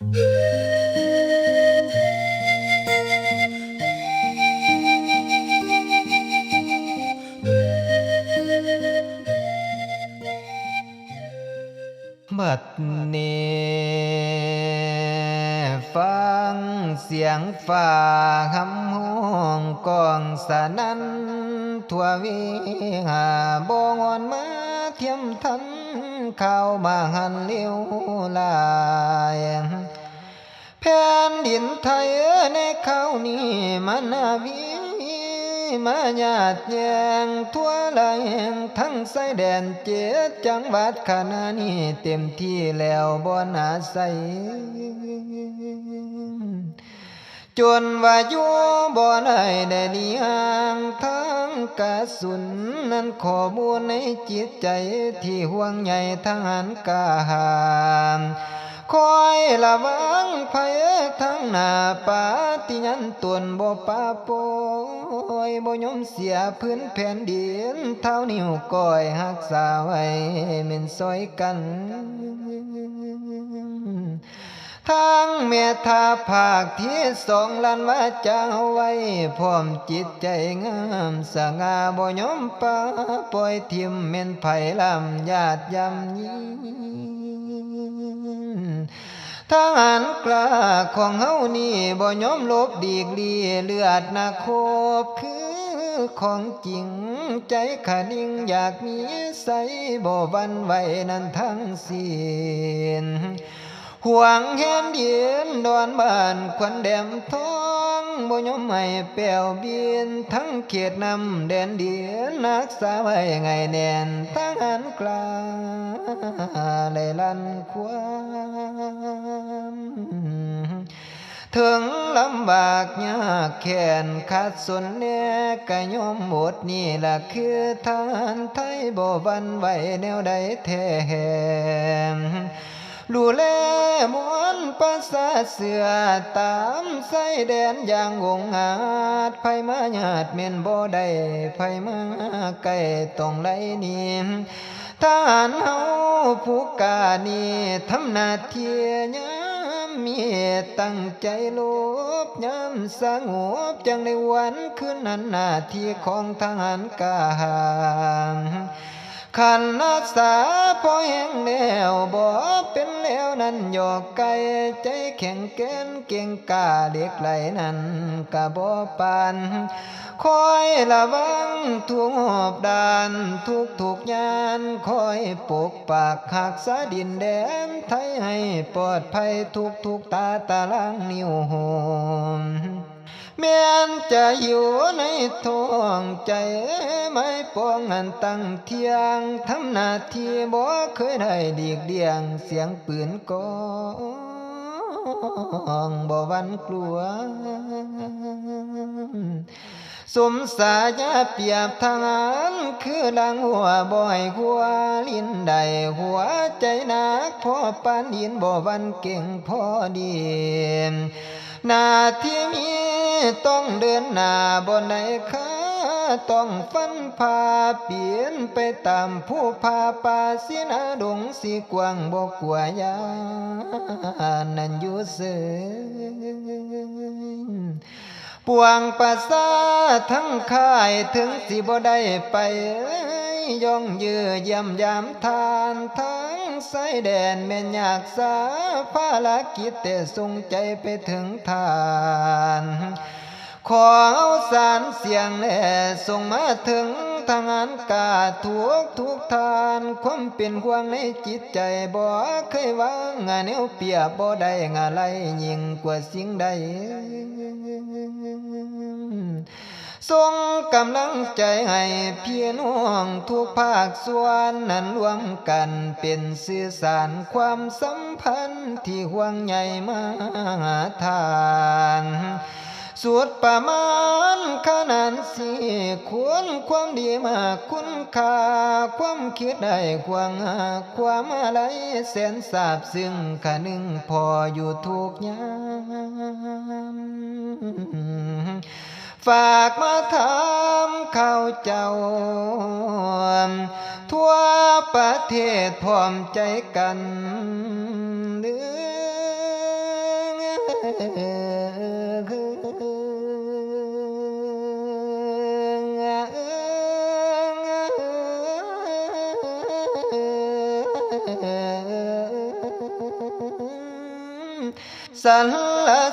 บัดนี้ฟังเสียงฟ้าหำห้องกองสนั่นทั่ววิหาบ่งอนมาเทียมทันเข้ามาหันเลี้ยวลายแผ่นดินไทยในเขานี้มันนาวีมาญาติแยงทั่วหลายแห่งทั้งไสแดน7จังหวัดขณะนี้เต็มที่แล้วบ่น่าใสจนว่าอยู่บ่ได้เลี้ยงทั้งกระสุนนั้นข้อมูลในจิตใจที่ห่วงใยทหารกล้าหาญคอยระวังภัยทั้งหน้าปาฏิญันตนบ่ปาปอยบ่ยอมเสียพื้นแผ่นดินเท่านิ้วก้อยรักษาไว้แม่นซอยกันทางเมตตาภาคที่2ล้านวาจาไว้พร้อมจิตใจงามสง่าบ่ยอมปาปล่อยทิ่มแม่นไผลำญาติยำยีทหารกล้าของเฮานี่บ่ยอมลบดีกลีเลือดนักโคบคือของจริงใจขาดิ่งอยากมีใสบ่หวั่นไหวนั้นทั้งสิ้นห่วงแห่งดินดอนบ้านควันแดมทองบ่ยอมให้แป้วบินทั้งเขตนำแดนเดียนรักษาไว้ไงแน่นทหารกล้าเลยลั่นความถึงลำบากยากแค้นขาดสนแน่ก็ยอมหมดนี่ล่ะคือทหารไทยบ่หวั่นไหวแนวใดแท้ดูแลมวลประสาเสือตามไสแดนอย่างองอาจไผมาญาติแม่นบ่ได้ไผมาใกล้ต้องไล่หนีทหารเฮาผู้กล้านี่ทำหน้าที่ยามมีตั้งใจลบยามสงบจังในวันคืนนั้นหน้าที่ของทหารกล้าหาญขันรักษาพอแห้งแล้วบ่เป็นแล้วนั้นหยอกไก่ใจแข็งแกร่งเก่งกล้าเหล็กไหลนั้นกะบ่ปานคอยระวังทุกหอบด่านทุกยานคอยปกปักหักษาดินแดนไทยให้ปลอดภัยทุกตาตารางนิ้วโหมแม้นจะอยู่ในท้องใจไม่ปองอันตั้งเที่ยงทำหน้าที่บ่เคยได้หลีกเลี่ยงเสียงปืนกองบ่หวั่นกลัวสมสายาเปรียบทหารคือดังหัวบ่อยหัวลิ้นใดหัวใจนักพอปานหินบ่หวั่นเก่งพอดีหน้าที่มีต้องเดินหน้าบ่ได้ค้าต้องฟันผ่าเปลี่ยนไปตามผู้พาป่าสินาดงสิกว้างบ่กลัวยานนั่นอยู่ซื่อปวงประสาทั้งค่ายถึงสิบ่ได้ไปย่องเยือเยี่ยมยามทานทั้งไสแดนแม่นยากสาภารกิจแต่ส่งใจไปถึงทานขอเอาสารเสียงแน่ส่งมาถึงทหารกาทุกทานความเป็นห่วงในจิตใจบ่เคยวางงานแนวเปียบบ่ได้งาไรยิ่งกว่าสิ่งใดส่งกำลังใจให้พี่น้องทุกภาคส่วนนั้นรวมกันเป็นสื่อสารความสัมพันธ์ที่ห่วงใยมาทานสุดประมาณขนาดสิควรความดีมากคุณค่าความคิดได้ความความอะไรแสนสาบซึ่งขะนึงพออยู่ทุกยามฝากมาถามข้าวเจ้าทั่วประเทศพร้อมใจกันหรือ สรร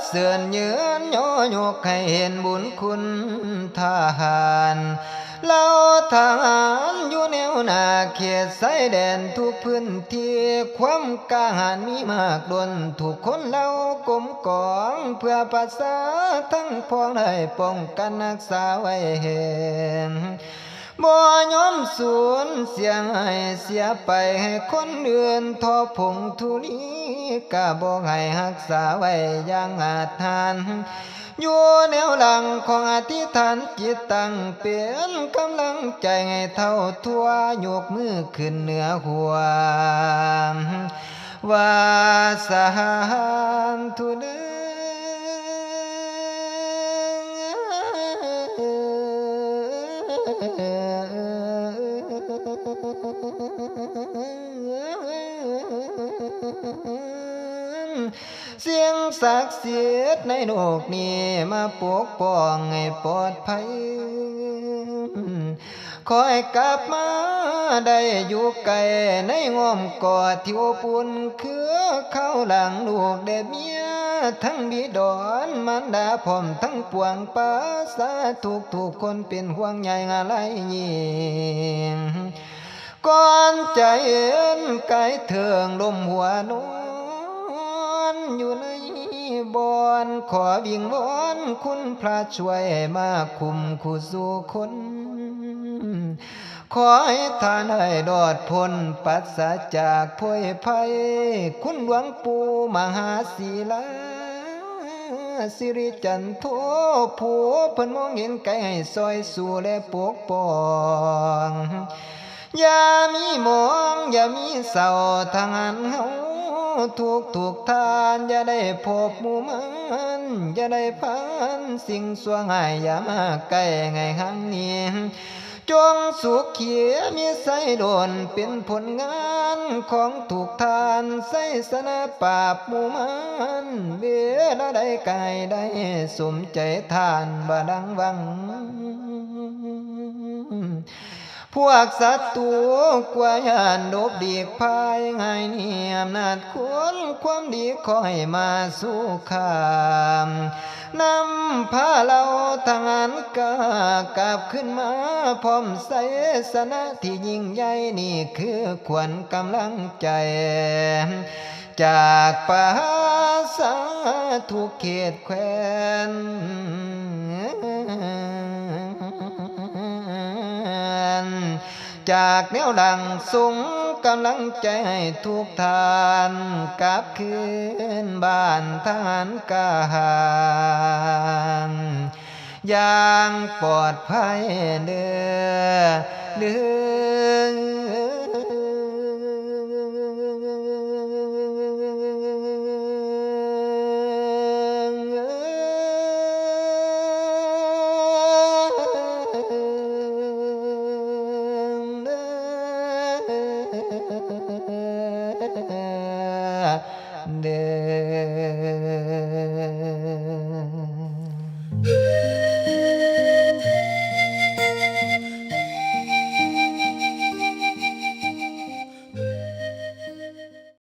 เสริญเยือนโยยกให้เห็นบุญคุณทหารเราทหารอยู่แนวหน้าเขตชายแดนทุกพื้นที่ความกล้าหาญมีมากล้นทุกคนเรากลมกองเพื่อประชาทั้งพ้องได้ป้องกันรักษาไว้เห็นบ่ยอมสูญเสียให้เสียไปให้คนอื่นทอผงทุลีกะบ่ให้รักษาไว้อย่างอาถรรพ์อยู่แนวหลังของอธิษฐานจิตตั้งเป็นกำลังใจให้เท่าทั่วยกมือขึ้นเหนือหัวว่าสาธุเด้เสียงศักดิ์สิทธิ์ในโลกนี้มาปกป้องให้ปลอดภัยขอให้กลับมาได้อยู่ไกลในง้อมกอดที่อบอุ่นคือเข้าหลังลูกได้เมียทั้งบิดอนมันดาพร้อมทั้งปวงปาสาทุกคนเป็นห่วงใยอะไรยิ่งก่อนใจเอ็นไกลเถิงลมหัวนอนอยู่ในบ่อนขอวิงวอนคุณพระช่วยมาคุมคู่สู่คนขอให้ท่านให้ดอดพ้นปัสสะจากโพยภัยคุณหลวงปู่มหาศิลาสิริจันโทผู้เพิ่นมองเห็นไกลให้ซอยสู่และปกป้องอย่ามีหมองอย่ามีเศร้าทางอันเฮาทุกทานอย่าได้พบหมู่มันอย่าได้พันสิ่งสั่วง่ายอย่ามาใกล้ไงหังนี้จงสุขเขียมีไสโดนเป็นผลงานของทุกทานไสสนาปราบหมู่มันเวลาใดไกลได้สมใจทานบ่ดังวังพวกศัตรูกว่ายานดบดีกภายง่ายเนียมนาจคนความดีขอให้มาสู่ขามนำพาเราทางอันกากลับขึ้นมาพร้อมใสสนะที่ยิ่งใหญ่นี่คือขวัญกำลังใจจากป่าสาทุกเขตแคว้นจากแนวดังสูงกำลังใจให้ทุกทานกลับคืนบ้านทหารกาหารอย่างปลอดภัยเด้อ